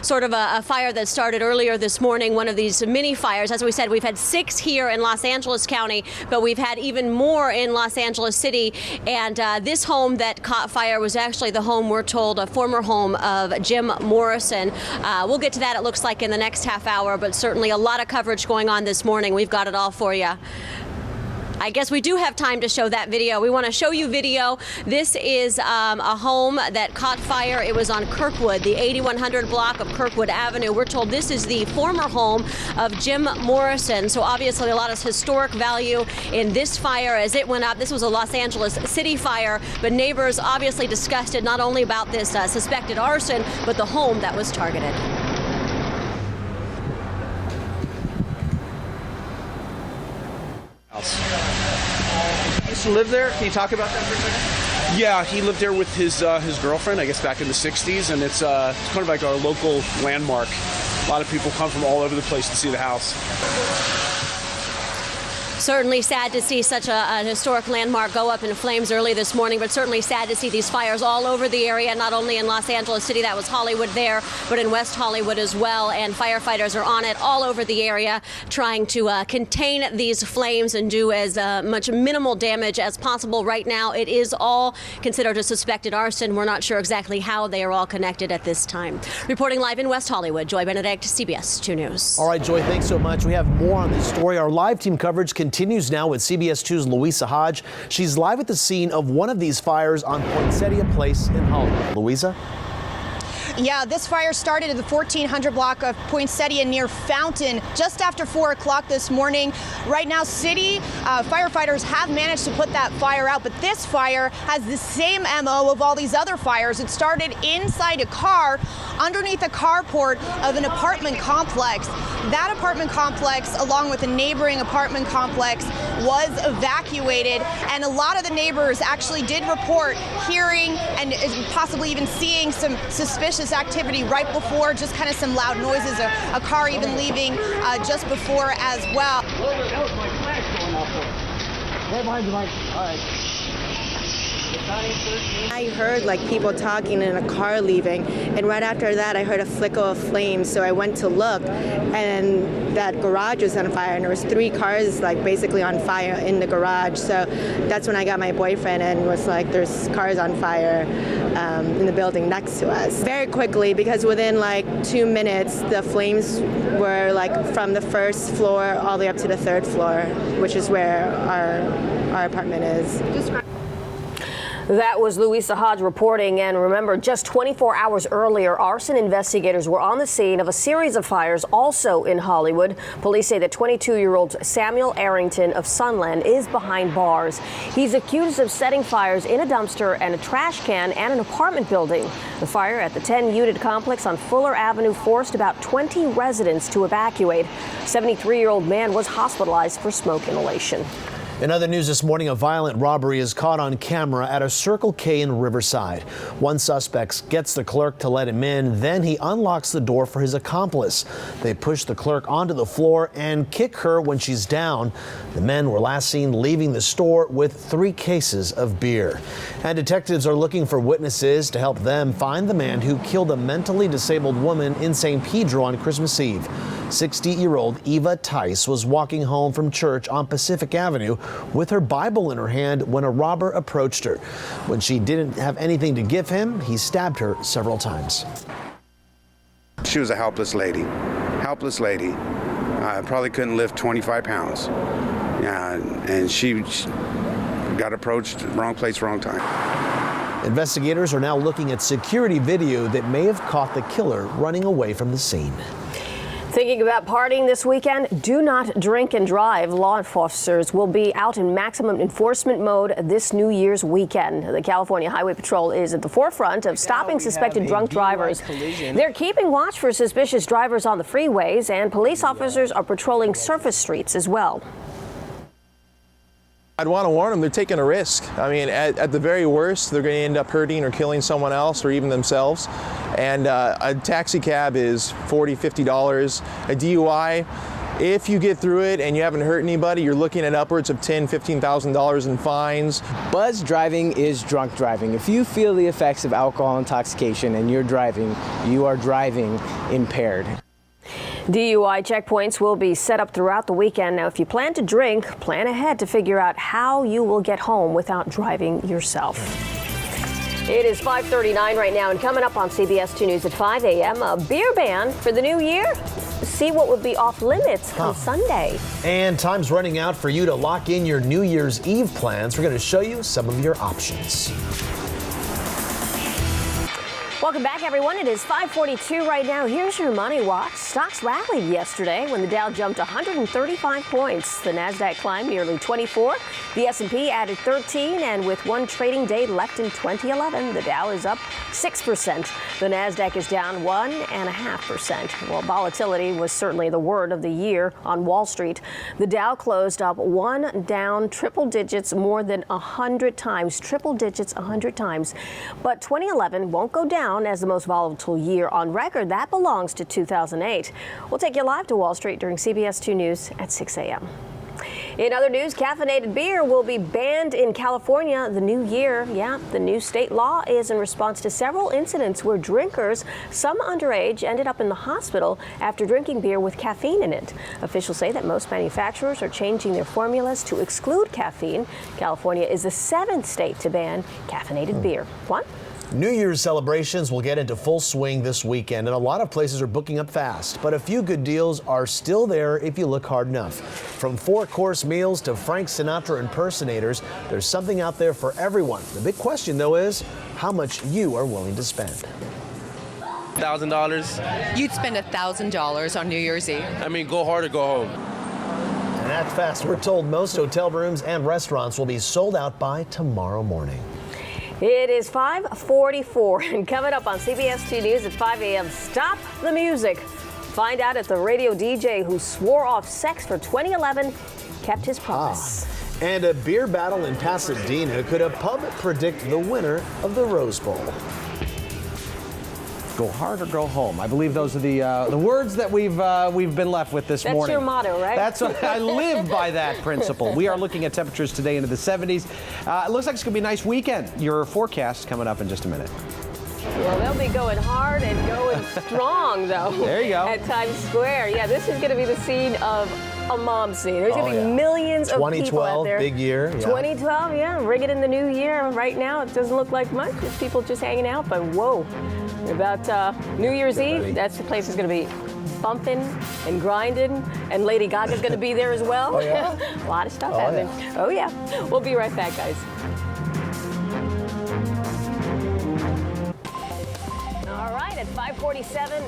sort of a fire that started earlier this morning, one of these mini fires. As we said, we've had 6 here in Los Angeles County, but we've had even more in Los Angeles City. And this home that caught fire was actually the home, we're told, a former home of Jim Morrison. We'll get to that, it looks like, in the next half hour, but certainly a lot of coverage going on this morning. We've got it all for you. I guess we do have time to show that video. We want to show you video. This is a home that caught fire. It was on Kirkwood, the 8100 block of Kirkwood Avenue. We're told this is the former home of Jim Morrison. So obviously a lot of historic value in this fire as it went up. This was a Los Angeles City fire, but neighbors obviously disgusted not only about this suspected arson, but the home that was targeted. He used to live there. Can you talk about that for a second? Yeah, he lived there with his girlfriend, I guess back in the 60s, and it's kind of like our local landmark. A lot of people come from all over the place to see the house. Certainly sad to see such a historic landmark go up in flames early this morning, but certainly sad to see these fires all over the area, not only in Los Angeles City, that was Hollywood there, but in West Hollywood as well. And firefighters are on it all over the area trying to contain these flames and do as much minimal damage as possible. Right now, it is all considered a suspected arson. We're not sure exactly how they are all connected at this time. Reporting live in West Hollywood, Joy Benedict, CBS 2 News. All right, Joy, thanks so much. We have more on this story. Our live team coverage continues now with CBS2's Louisa Hodge. She's live at the scene of one of these fires on Poinsettia Place in Hollywood. Louisa? Yeah, this fire started at the 1400 block of Poinsettia near Fountain just after 4 o'clock this morning. Right now, city firefighters have managed to put that fire out, but this fire has the same MO of all these other fires. It started inside a car underneath a carport of an apartment complex. That apartment complex, along with a neighboring apartment complex, was evacuated, and a lot of the neighbors actually did report hearing and possibly even seeing some suspicious activity right before, just kind of some loud noises, a car even leaving just before as well. That was my flash going off there. Right behind the mic. All right. I heard like people talking in a car leaving, and right after that I heard a flicker of flames, so I went to look, and that garage was on fire, and there was 3 cars like basically on fire in the garage. So that's when I got my boyfriend and was like, there's cars on fire in the building next to us. Very quickly, because within like 2 minutes the flames were like from the 1st floor all the way up to the 3rd floor, which is where our apartment is. That was Louisa Hodge reporting. And remember, just 24 hours earlier, arson investigators were on the scene of a series of fires also in Hollywood. Police say that 22-year-old Samuel Arrington of Sunland is behind bars. He's accused of setting fires in a dumpster and a trash can and an apartment building. The fire at the 10-unit complex on Fuller Avenue forced about 20 residents to evacuate. A 73-year-old man was hospitalized for smoke inhalation. In other news this morning, a violent robbery is caught on camera at a Circle K in Riverside. One suspect gets the clerk to let him in, then he unlocks the door for his accomplice. They push the clerk onto the floor and kick her when she's down. The men were last seen leaving the store with 3 cases of beer. And detectives are looking for witnesses to help them find the man who killed a mentally disabled woman in St. Pedro on Christmas Eve. 60-year-old Eva Tice was walking home from church on Pacific Avenue with her Bible in her hand when a robber approached her. When she didn't have anything to give him, he stabbed her several times. She was a helpless lady. Probably couldn't lift 25 pounds. And she got approached, wrong place, wrong time. Investigators are now looking at security video that may have caught the killer running away from the scene. Thinking about partying this weekend? Do not drink and drive. Law officers will be out in maximum enforcement mode this New Year's weekend. The California Highway Patrol is at the forefront of stopping suspected drunk drivers. They're keeping watch for suspicious drivers on the freeways, and police officers are patrolling surface streets as well. I'd want to warn them, they're taking a risk. I mean, at the very worst, they're going to end up hurting or killing someone else or even themselves. And a taxi cab is $40, $50. A DUI, if you get through it and you haven't hurt anybody, you're looking at upwards of $10,000, $15,000 in fines. Buzz driving is drunk driving. If you feel the effects of alcohol intoxication and you're driving, you are driving impaired. DUI checkpoints will be set up throughout the weekend. Now, if you plan to drink, plan ahead to figure out how you will get home without driving yourself. It is 5:39 right now, and coming up on CBS 2 News at 5 a.m., a beer ban for the new year. see what would be off limits come Sunday. And time's running out for you to lock in your New Year's Eve plans. We're going to show you some of your options. Welcome back, everyone. It is 5:42 right now. Here's your Money Watch. Stocks rallied yesterday when the Dow jumped 135 points. The Nasdaq climbed nearly 24. The S&P added 13, and with one trading day left in 2011, the Dow is up 6%. The Nasdaq is down 1.5%. Well, volatility was certainly the word of the year on Wall Street. The Dow closed up one down, triple digits more than 100 times. Triple digits 100 times. But 2011 won't go down as the most volatile year on record. That belongs to 2008. We'll take you live to Wall Street during CBS2 News at 6 a.m. In other news, caffeinated beer will be banned in California the new year. Yeah, the new state law is in response to several incidents where drinkers, some underage, ended up in the hospital after drinking beer with caffeine in it. Officials say that most manufacturers are changing their formulas to exclude caffeine. California is the 7th state to ban caffeinated beer. Juan? New Year's celebrations will get into full swing this weekend, and a lot of places are booking up fast. But a few good deals are still there if you look hard enough. From 4-course meals to Frank Sinatra impersonators, there's something out there for everyone. The big question, though, is how much you are willing to spend. $1,000. You'd spend $1,000 on New Year's Eve. I mean, go hard or go home. And that's fast. We're told most hotel rooms and restaurants will be sold out by tomorrow morning. It is 5:44, and coming up on CBS2 News at 5 a.m., Stop the Music. Find out if the radio DJ who swore off sex for 2011 kept his promise. And a beer battle in Pasadena. Could a pub predict the winner of the Rose Bowl? Go hard or go home. I believe those are the words that we've been left with this morning. That's your motto, right? That's I live by that principle. We are looking at temperatures today into the 70s. It looks like it's going to be a nice weekend. Your forecast coming up in just a minute. Well, they'll be going hard and going strong, though. There you go. At Times Square. Yeah, this is going to be the scene of a mom scene. There's going to be millions of people out there. 2012, big year. Yeah. 2012, yeah. Ring it in the new year. Right now, it doesn't look like much. It's people just hanging out, but whoa. About New Year's Eve, that's the place is going to be bumping and grinding, and Lady Gaga's going to be there as well. Oh, yeah? A lot of stuff happening. Yeah. Oh, yeah. We'll be right back, guys. All right, at 5:47.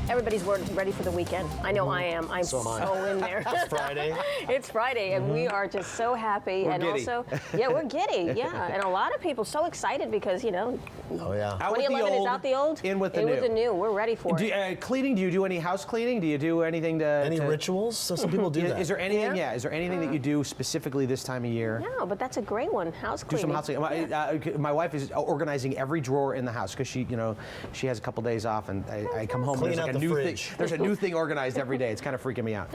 Everybody's ready for the weekend. I know I am. I'm so in there. It's Friday. It's Friday, and we are just so happy. We're giddy. Also, yeah, we're giddy. Yeah, and a lot of people so excited because, you know, 2011 is out the old, in with the in new. with the new. We're ready for it. Cleaning, do you do any house cleaning? Do you do anything to... Any rituals? So some people do that. Is there anything, is there anything that you do specifically this time of year? No, but that's a great one, house cleaning. Do some house cleaning. My wife is organizing every drawer in the house because she has a couple days off, and I come home and there's like a new thing. There's a new thing organized every day. It's kind of freaking me out.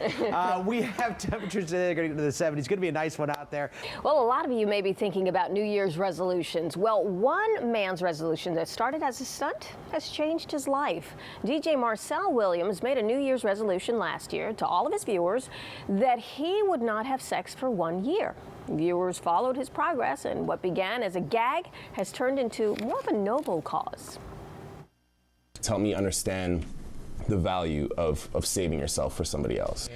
We have temperatures today going into the 70s. It's going to be a nice one out there. Well, a lot of you may be thinking about New Year's resolutions. Well, one man's resolution that started as a stunt has changed his life. DJ Marcel Williams made a New Year's resolution last year to all of his viewers that he would not have sex for 1 year. Viewers followed his progress, and what began as a gag has turned into more of a noble cause. It's helped me understand the value of saving yourself for somebody else.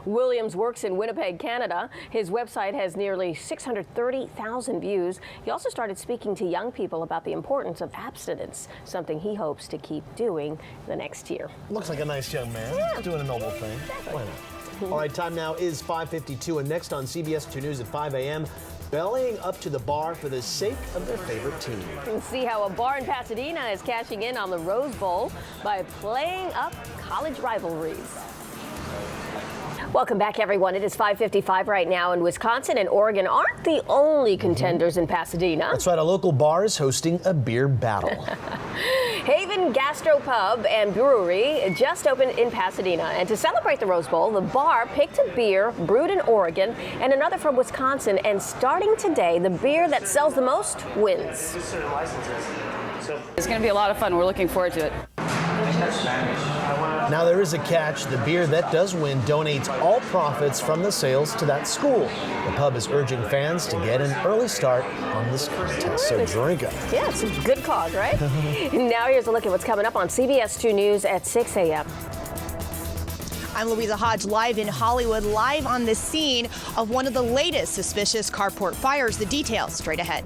Williams works in Winnipeg, Canada. His website has nearly 630,000 views. He also started speaking to young people about the importance of abstinence, something he hopes to keep doing the next year. Looks like a nice young man. Yeah. Doing a noble thing. Exactly. Why not? All right, time now is 5:52, and next on CBS2 News at 5 a.m., bellying up to the bar for the sake of their favorite team. And see how a bar in Pasadena is cashing in on the Rose Bowl by playing up college rivalries. Welcome back, everyone. It is 5:55 right now, and Wisconsin and Oregon aren't the only contenders in Pasadena. That's right, a local bar is hosting a beer battle. Haven Gastropub and Brewery just opened in Pasadena, and to celebrate the Rose Bowl, the bar picked a beer brewed in Oregon and another from Wisconsin, and starting today, the beer that sells the most wins. It's going to be a lot of fun. We're looking forward to it. Now there is a catch. The beer that does win donates all profits from the sales to that school. The pub is urging fans to get an early start on this contest, so drink it. Yeah, it's a good cause, right? Now here's a look at what's coming up on CBS2 News at 6 a.m. I'm Louisa Hodge, live in Hollywood, live on the scene of one of the latest suspicious carport fires. The details straight ahead.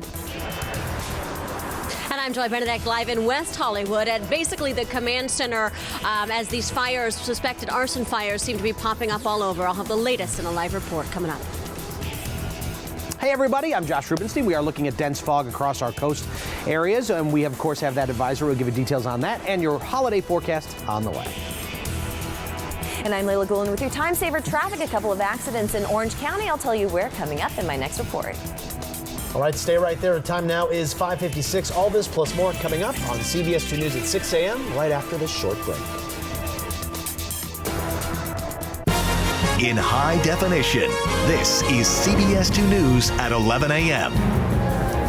And I'm Joy Benedict, live in West Hollywood at basically the command center as these fires, suspected arson fires, seem to be popping up all over. I'll have the latest in a live report coming up. Hey everybody, I'm Josh Rubenstein. We are looking at dense fog across our coast areas, and we of course have that advisory. We'll give you details on that and your holiday forecast on the way. And I'm Leyla Gulen with your time saver traffic. A couple of accidents in Orange County. I'll tell you where coming up in my next report. All right, stay right there. Time now is 5:56. All this plus more coming up on CBS 2 News at 6 a.m. right after this short break. In high definition, this is CBS 2 News at 11 a.m.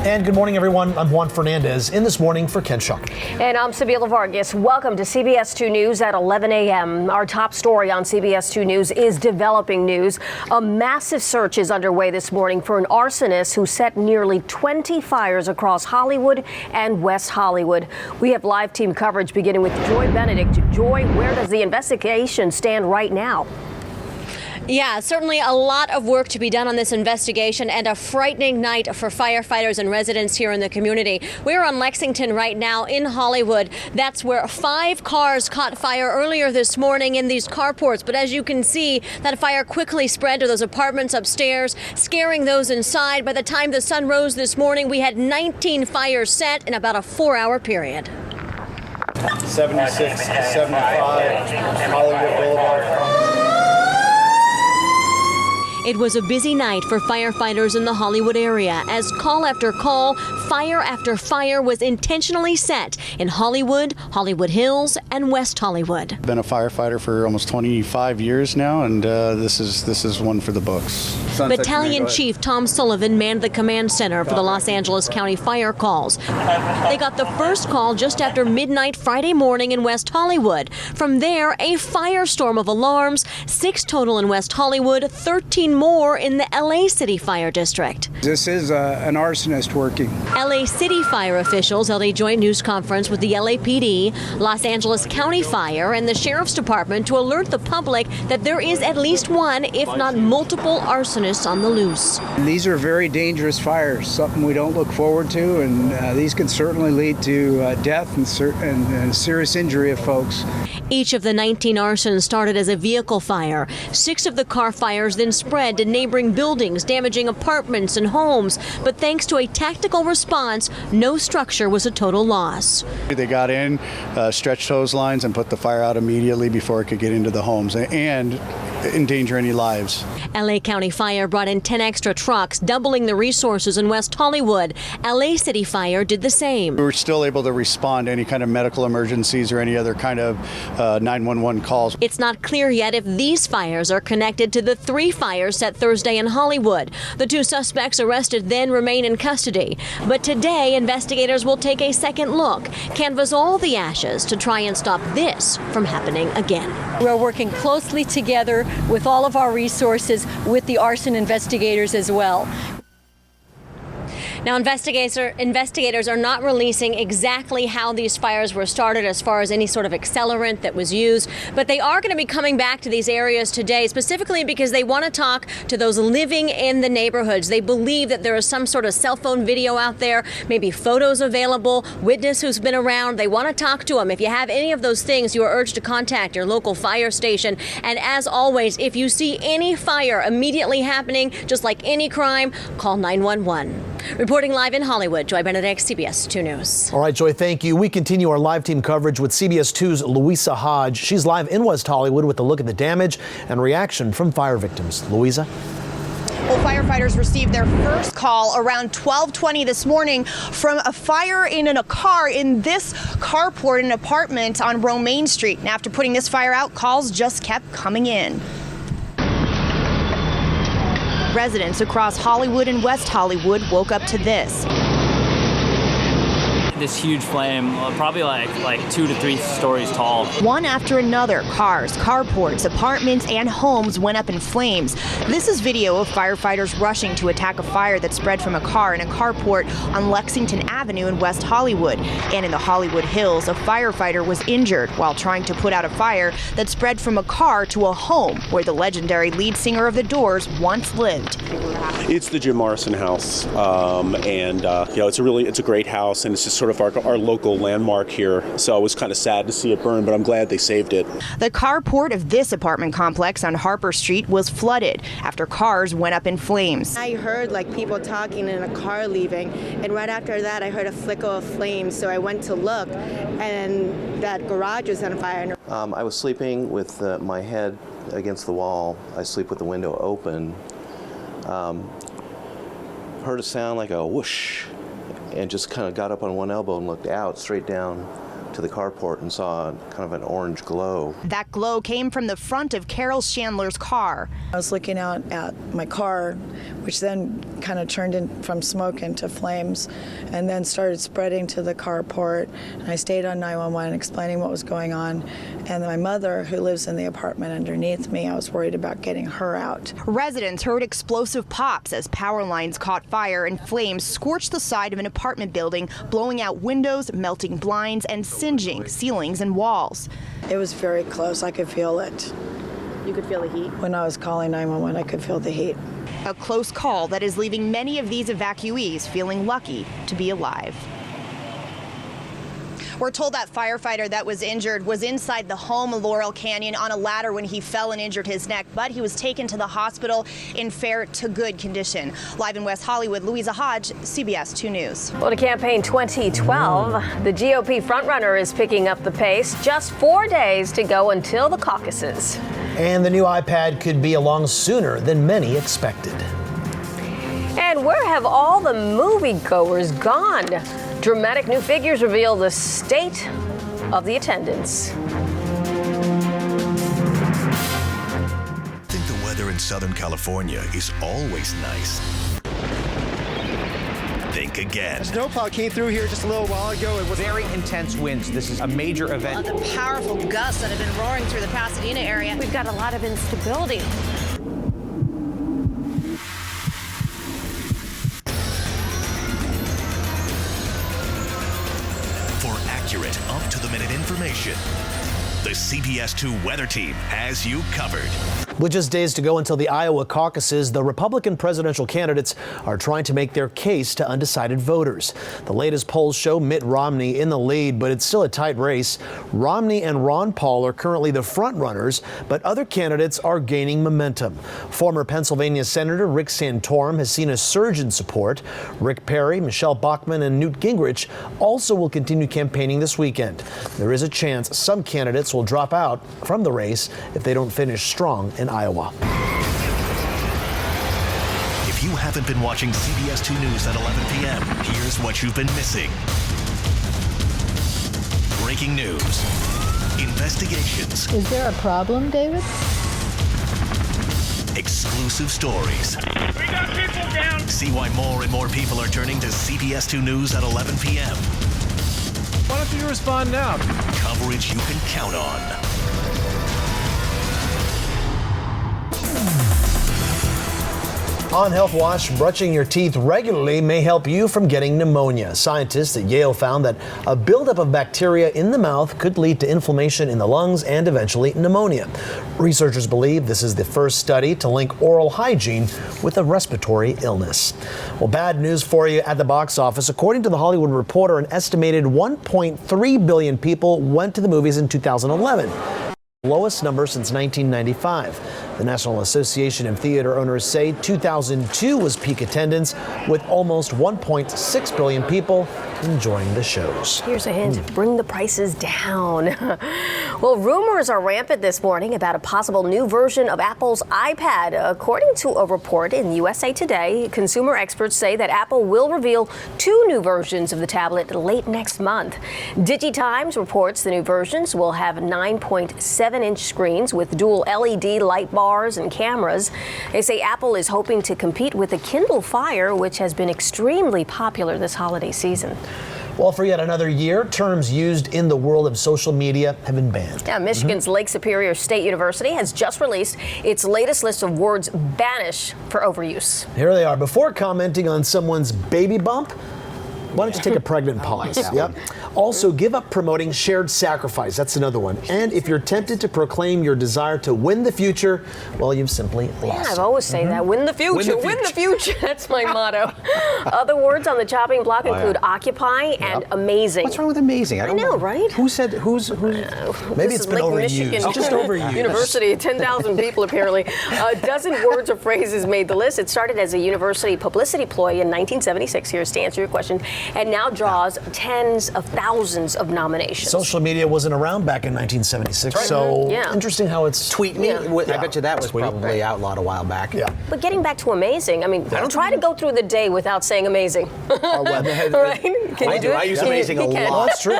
And good morning, everyone. I'm Juan Fernandez in this morning for Ken Schuck. And I'm Sibila Vargas. Welcome to CBS 2 News at 11 a.m. Our top story on CBS 2 News is developing news. A massive search is underway this morning for an arsonist who set nearly 20 fires across Hollywood and West Hollywood. We have live team coverage beginning with Joy Benedict. Joy, where does the investigation stand right now? Yeah, certainly a lot of work to be done on this investigation and a frightening night for firefighters and residents here in the community. We're on Lexington right now in Hollywood. That's where 5 cars caught fire earlier this morning in these carports. But as you can see, that fire quickly spread to those apartments upstairs, scaring those inside. By the time the sun rose this morning, we had 19 fires set in about a 4-hour period. 76, 75, Hollywood Boulevard. It was a busy night for firefighters in the Hollywood area as call after call, fire after fire was intentionally set in Hollywood, Hollywood Hills, and West Hollywood. Been a firefighter for almost 25 years now, and this is one for the books. Battalion Chief Tom Sullivan manned the command center for the Los Angeles County fire calls. They got the first call just after midnight Friday morning in West Hollywood. From there, a firestorm of alarms, 6 total in West Hollywood, 13 more in the LA City Fire District. This is an arsonist working. LA City Fire officials held a joint news conference with the LAPD, Los Angeles County Fire, and the Sheriff's Department to alert the public that there is at least one, if not multiple, arsonists on the loose. These are very dangerous fires, something we don't look forward to, and these can certainly lead to death and serious injury of folks. Each of the 19 arsons started as a vehicle fire. 6 of the car fires then spread to neighboring buildings, damaging apartments and homes. But thanks to a tactical response, no structure was a total loss. They got in, stretched hose lines, and put the fire out immediately before it could get into the homes and endanger any lives. LA County Fire brought in 10 extra trucks, doubling the resources in West Hollywood. LA City Fire did the same. We were still able to respond to any kind of medical emergencies or any other kind of 911 calls. It's not clear yet if these fires are connected to the 3 fires set Thursday in Hollywood. The 2 suspects arrested then remain in custody. But today, investigators will take a second look, canvass all the ashes to try and stop this from happening again. We're working closely together with all of our resources with the arson investigators as well. Now, investigators are not releasing exactly how these fires were started as far as any sort of accelerant that was used, but they are going to be coming back to these areas today, specifically because they want to talk to those living in the neighborhoods. They believe that there is some sort of cell phone video out there, maybe photos available, witness who's been around. They want to talk to them. If you have any of those things, you are urged to contact your local fire station. And as always, if you see any fire immediately happening, just like any crime, call 911. Reporting live in Hollywood, Joy Benedict, CBS 2 News. All right, Joy, thank you. We continue our live team coverage with CBS 2's Louisa Hodge. She's live in West Hollywood with a look at the damage and reaction from fire victims. Louisa? Well, firefighters received their first call around 12:20 this morning from a fire in a car in this carport in an apartment on Romaine Street. And after putting this fire out, calls just kept coming in. Residents across Hollywood and West Hollywood woke up to this. this huge flame, probably like 2 to 3 stories tall. One after another, cars, carports, apartments, and homes went up in flames. This is video of firefighters rushing to attack a fire that spread from a car in a carport on Lexington Avenue in West Hollywood. And in the Hollywood Hills, a firefighter was injured while trying to put out a fire that spread from a car to a home where the legendary lead singer of The Doors once lived. It's the Jim Morrison house, and it's a great house, and it's just sort of our local landmark here. So I was kind of sad to see it burn, but I'm glad they saved it. The carport of this apartment complex on Harper Street was flooded after cars went up in flames. I heard like people talking in a car leaving, and right after that I heard a flicker of flames, so I went to look, and that garage was on fire. I was sleeping with my head against the wall. I sleep with the window open. Heard a sound like a whoosh, and just kind of got up on one elbow and looked out straight down to the carport and saw kind of an orange glow. That glow came from the front of Carol Chandler's car. I was looking out at my car, which then kind of turned in from smoke into flames and then started spreading to the carport. And I stayed on 911 explaining what was going on. And my mother, who lives in the apartment underneath me, I was worried about getting her out. Residents heard explosive pops as power lines caught fire and flames scorched the side of an apartment building, blowing out windows, melting blinds, and singeing ceilings and walls. It was very close. I could feel it. You could feel the heat? When I was calling 911, I could feel the heat. A close call that is leaving many of these evacuees feeling lucky to be alive. We're told that firefighter that was injured was inside the home in Laurel Canyon on a ladder when he fell and injured his neck, but he was taken to the hospital in fair to good condition. Live in West Hollywood, Louisa Hodge, CBS 2 News. Well, to campaign 2012, the GOP frontrunner is picking up the pace. Just 4 days to go until the caucuses. And the new iPad could be along sooner than many expected. And where have all the moviegoers gone? Dramatic new figures reveal the state of the attendance. I think the weather in Southern California is always nice. Think again. A snowplow came through here just a little while ago. It was very intense winds. This is a major event. The powerful gusts that have been roaring through the Pasadena area. We've got a lot of instability. Accurate, up-to-the-minute information. The CBS2 weather team has you covered. With just days to go until the Iowa caucuses, the Republican presidential candidates are trying to make their case to undecided voters. The latest polls show Mitt Romney in the lead, but it's still a tight race. Romney and Ron Paul are currently the front runners, but other candidates are gaining momentum. Former Pennsylvania Senator Rick Santorum has seen a surge in support. Rick Perry, Michelle Bachmann, and Newt Gingrich also will continue campaigning this weekend. There is a chance some candidates will drop out from the race if they don't finish strong in Iowa. If you haven't been watching CBS2 News at 11 p.m., here's what you've been missing. Breaking news, investigations. Is there a problem, David? Exclusive stories. We got people down. See why more and more people are turning to CBS2 News at 11 p.m. Why don't you respond now? Coverage you can count on. On Health Watch, brushing your teeth regularly may help you from getting pneumonia. Scientists at Yale found that a buildup of bacteria in the mouth could lead to inflammation in the lungs and eventually pneumonia. Researchers believe this is the first study to link oral hygiene with a respiratory illness. Well, bad news for you at the box office. According to The Hollywood Reporter, an estimated 1.3 billion people went to the movies in 2011. Lowest number since 1995. The National Association of Theater Owners say 2002 was peak attendance, with almost 1.6 billion people enjoying the shows. Here's a hint, bring the prices down. Well, rumors are rampant this morning about a possible new version of Apple's iPad. According to a report in USA Today, consumer experts say that Apple will reveal 2 new versions of the tablet late next month. DigiTimes reports the new versions will have 9.7-inch screens with dual LED light bars and cameras. They say Apple is hoping to compete with the Kindle Fire, which has been extremely popular this holiday season. Well, for yet another year, terms used in the world of social media have been banned. Yeah, Michigan's Lake Superior State University has just released its latest list of words banished for overuse. Here they are. Before commenting on someone's baby bump, why don't you take a pregnant pause? Yep. Also, give up promoting shared sacrifice. That's another one. And if you're tempted to proclaim your desire to win the future, well, you've simply lost. Yeah, I've always say that. Win the future. Win the future. That's my motto. Other words on the chopping block include occupy and amazing. What's wrong with amazing? I know, right? Who said who's? Maybe it's been overused. Michigan Just overused. University, 10,000 people apparently. A dozen words or phrases made the list. It started as a university publicity ploy in 1976. Here's to answer your question. And now draws tens of thousands of nominations. Social media wasn't around back in 1976, so interesting how it's... Tweet me. I bet you that was probably outlawed a while back. Yeah. But getting back to amazing, I mean, try to go through the day without saying amazing. Right? Can you do it? I use amazing a lot. That's true.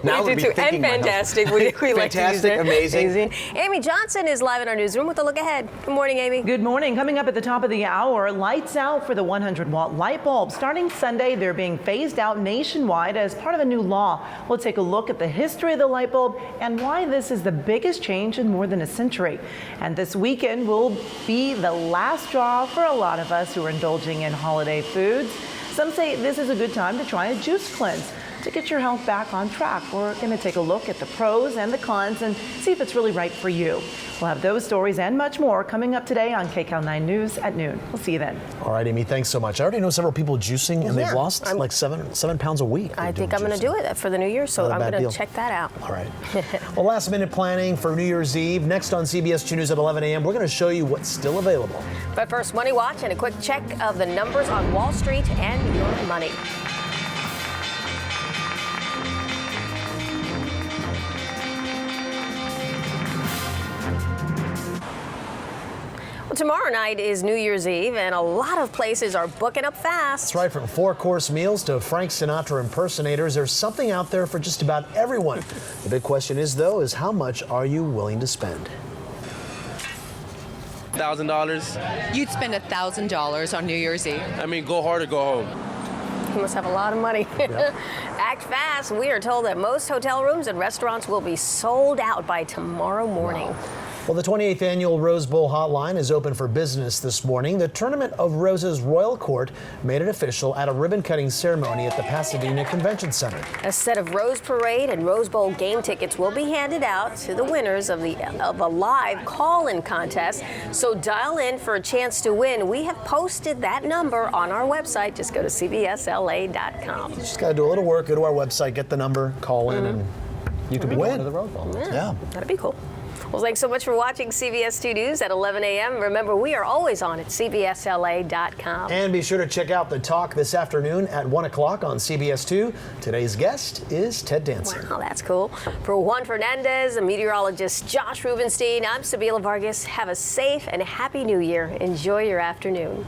Now we do too. And fantastic. We like to use that. Amazing. Amy Johnson is live in our newsroom with a look ahead. Good morning, Amy. Good morning. Coming up at the top of the hour, lights out for the 100-watt light bulb. Starting Sunday, they're being phased out nationwide as part of a new law. We'll take a look at the history of the light bulb and why this is the biggest change in more than a century. And this weekend will be the last straw for a lot of us who are indulging in holiday foods. Some say this is a good time to try a juice cleanse to get your health back on track. We're going to take a look at the pros and the cons and see if it's really right for you. We'll have those stories and much more coming up today on KCAL 9 News at noon. We'll see you then. All right, Amy, thanks so much. I already know several people juicing, and they've lost like 7 pounds a week. I think I'm going to do it for the new year, so I'm going to check that out. All right. Well, last minute planning for New Year's Eve. Next on CBS 2 News at 11 a.m., we're going to show you what's still available. But first, Money Watch and a quick check of the numbers on Wall Street and your money. Tomorrow night is New Year's Eve, and a lot of places are booking up fast. That's right, from 4-course meals to Frank Sinatra impersonators, there's something out there for just about everyone. The big question is, though, is how much are you willing to spend? $1,000. You'd spend $1,000 on New Year's Eve. I mean, go hard or go home. You must have a lot of money. Yep. Act fast. We are told that most hotel rooms and restaurants will be sold out by tomorrow morning. Wow. Well, the 28th annual Rose Bowl Hotline is open for business this morning. The Tournament of Roses Royal Court made it official at a ribbon-cutting ceremony at the Pasadena Convention Center. A set of Rose Parade and Rose Bowl game tickets will be handed out to the winners of a live call-in contest. So dial in for a chance to win. We have posted that number on our website. Just go to CBSLA.com. You just got to do a little work. Go to our website, get the number, call in, and you can win the Rose Bowl. Yeah, that'd be cool. Well, thanks so much for watching CBS 2 News at 11 a.m. Remember, we are always on at CBSLA.com. And be sure to check out the talk this afternoon at 1 o'clock on CBS 2. Today's guest is Ted Danson. Wow, that's cool. For Juan Fernandez, and meteorologist Josh Rubenstein, I'm Sibila Vargas. Have a safe and happy New Year. Enjoy your afternoon.